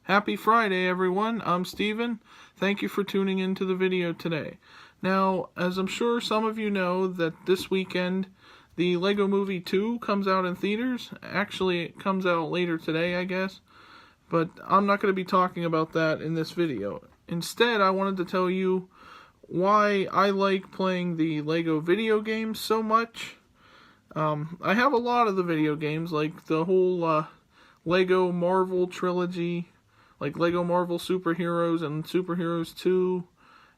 Happy Friday, everyone. I'm Steven. Thank you for tuning into the video today. Now, as I'm sure some of you know, that this weekend the Lego Movie 2 comes out in theaters. Actually, it comes out later today, I guess. But I'm not going to be talking about that in this video. Instead, I wanted to tell you why I like playing the Lego video games so much. I have a lot of the video games, like the whole Lego Marvel trilogy, like Lego Marvel Superheroes and Superheroes 2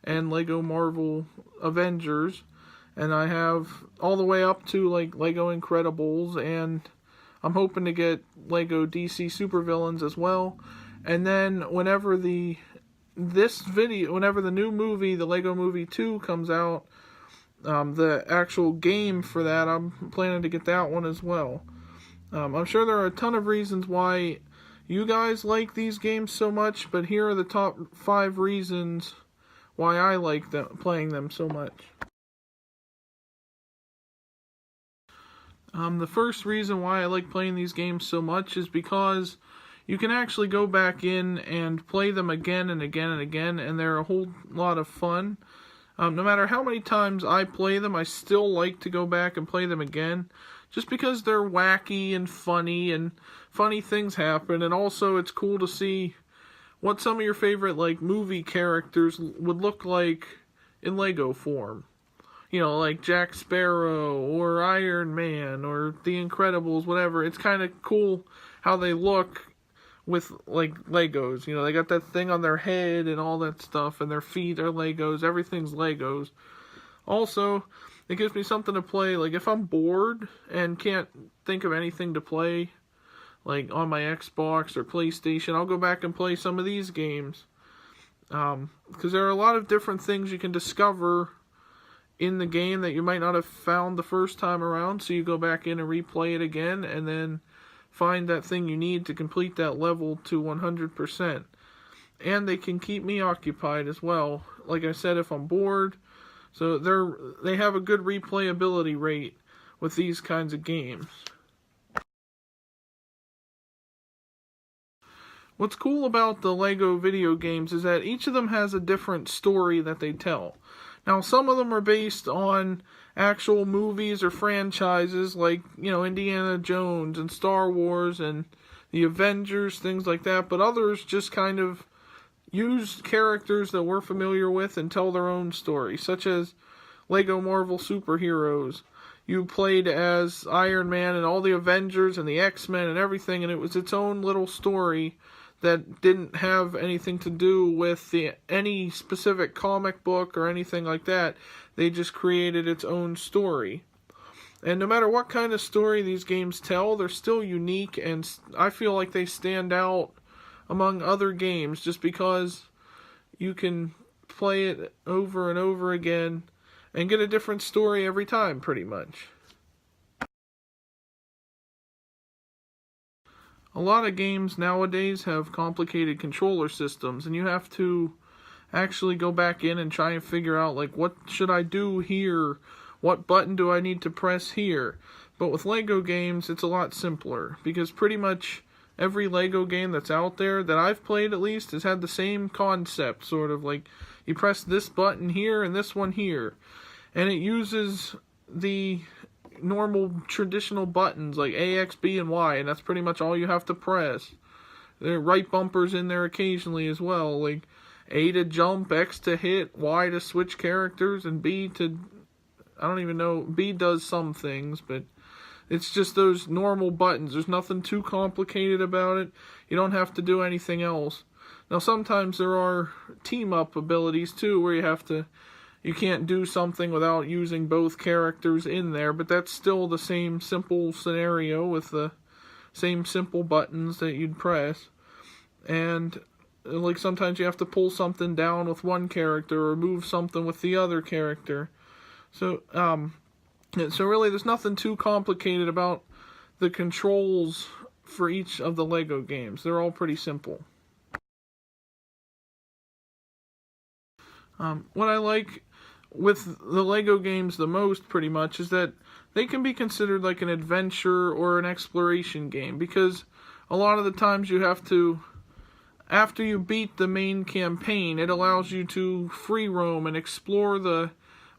and Lego Marvel Avengers. And I have all the way up to like Lego Incredibles, and I'm hoping to get Lego DC Supervillains as well. And then whenever the new movie, the Lego Movie 2 comes out, the actual game for that, I'm planning to get that one as well. I'm sure there are a ton of reasons why you guys like these games so much, but here are the top 5 reasons why I like playing them so much. The first reason why I like playing these games so much is because you can actually go back in and play them again and again and again, and they're a whole lot of fun. No matter how many times I play them, I still like to go back and play them again, just because they're wacky and funny things happen, and also it's cool to see what some of your favorite like movie characters would look like in Lego form. You know, like Jack Sparrow or Iron Man or The Incredibles, whatever. It's kind of cool how they look with like Legos. You know, they got that thing on their head and all that stuff, and their feet are Legos. Everything's Legos. Also, it gives me something to play. Like if I'm bored and can't think of anything to play, like on my Xbox or PlayStation, I'll go back and play some of these games. Because there are a lot of different things you can discover in the game that you might not have found the first time around, so you go back in and replay it again, and then find that thing you need to complete that level to 100%. And they can keep me occupied as well, like I said, if I'm bored. So they have a good replayability rate with these kinds of games. What's cool about the Lego video games is that each of them has a different story that they tell. Now, some of them are based on actual movies or franchises like, you know, Indiana Jones and Star Wars and the Avengers, things like that. But others just kind of use characters that we're familiar with and tell their own story, such as Lego Marvel Superheroes. You played as Iron Man and all the Avengers and the X-Men and everything, and it was its own little story that didn't have anything to do with any specific comic book or anything like that. They just created its own story. And no matter what kind of story these games tell, they're still unique, and I feel like they stand out among other games just because you can play it over and over again and get a different story every time, pretty much. A lot of games nowadays have complicated controller systems, and you have to actually go back in and try and figure out, like, what should I do here? What button do I need to press here? But with Lego games, it's a lot simpler, because pretty much every Lego game that's out there, that I've played at least, has had the same concept, sort of like, you press this button here and this one here. And it uses the normal traditional buttons like A, X, B, and Y, and that's pretty much all you have to press. There are right bumpers in there occasionally as well, like A to jump, X to hit, Y to switch characters, and B to, I don't even know, B does some things, but it's just those normal buttons. There's nothing too complicated about it. You don't have to do anything else. Now sometimes there are team-up abilities too, where you can't do something without using both characters in there, but that's still the same simple scenario with the same simple buttons that you'd press. And like sometimes you have to pull something down with one character or move something with the other character. So really there's nothing too complicated about the controls for each of the Lego games. They're all pretty simple. What I like with the Lego games the most, pretty much, is that they can be considered like an adventure or an exploration game, because a lot of the times you have to after you beat the main campaign, it allows you to free roam and explore the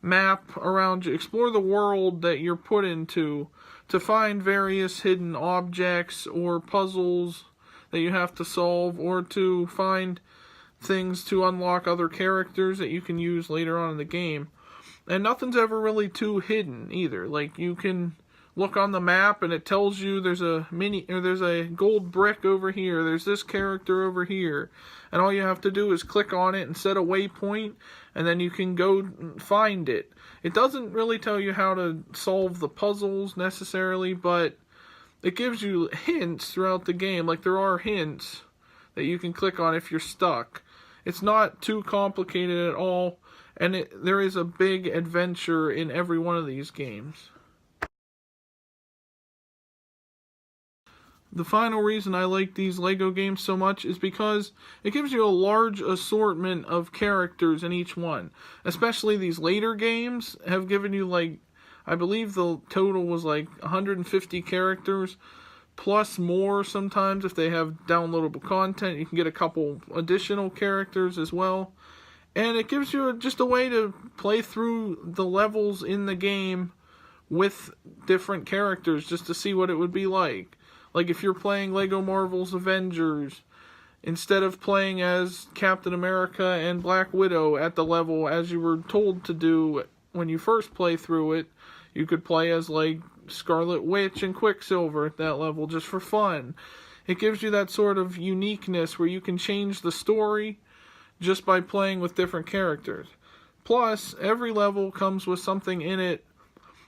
map around you, explore the world that you're put into, to find various hidden objects or puzzles that you have to solve, or to find things to unlock other characters that you can use later on in the game. And nothing's ever really too hidden either. Like, you can look on the map and it tells you there's a gold brick over here, there's this character over here, and all you have to do is click on it and set a waypoint, and then you can go find it. It doesn't really tell you how to solve the puzzles necessarily, but it gives you hints throughout the game. Like, there are hints that you can click on if you're stuck. It's not too complicated at all, and there is a big adventure in every one of these games. The final reason I like these LEGO games so much is because it gives you a large assortment of characters in each one. Especially these later games have given you, like, I believe the total was like 150 characters, plus more sometimes if they have downloadable content. You can get a couple additional characters as well. And it gives you just a way to play through the levels in the game with different characters just to see what it would be like. Like, if you're playing LEGO Marvel's Avengers, instead of playing as Captain America and Black Widow at the level as you were told to do when you first play through it, you could play as, like, Scarlet Witch and Quicksilver at that level just for fun. It gives you that sort of uniqueness where you can change the story just by playing with different characters. Plus, every level comes with something in it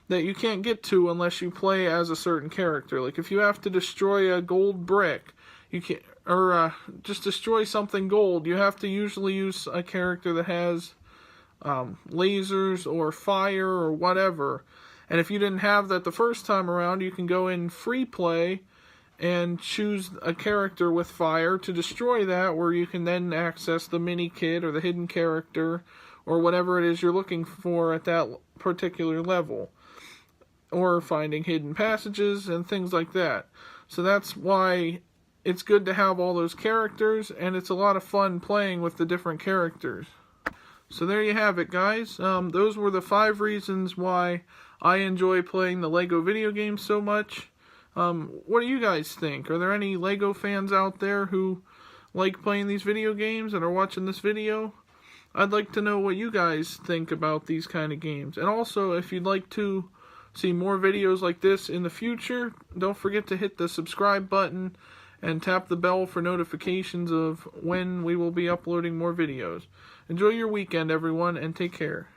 that you can't get to unless you play as a certain character. Like, if you have to destroy a gold brick, you can't, or just destroy something gold, you have to usually use a character that has lasers or fire or whatever. And if you didn't have that the first time around, you can go in free play and choose a character with fire to destroy that, where you can then access the mini kit or the hidden character or whatever it is you're looking for at that particular level, or finding hidden passages and things like that. So that's why it's good to have all those characters, and it's a lot of fun playing with the different characters. So there you have it, guys. Those were the 5 reasons why I enjoy playing the LEGO video games so much. What do you guys think? Are there any LEGO fans out there who like playing these video games and are watching this video? I'd like to know what you guys think about these kind of games. And also, if you'd like to see more videos like this in the future, don't forget to hit the subscribe button and tap the bell for notifications of when we will be uploading more videos. Enjoy your weekend, everyone, and take care.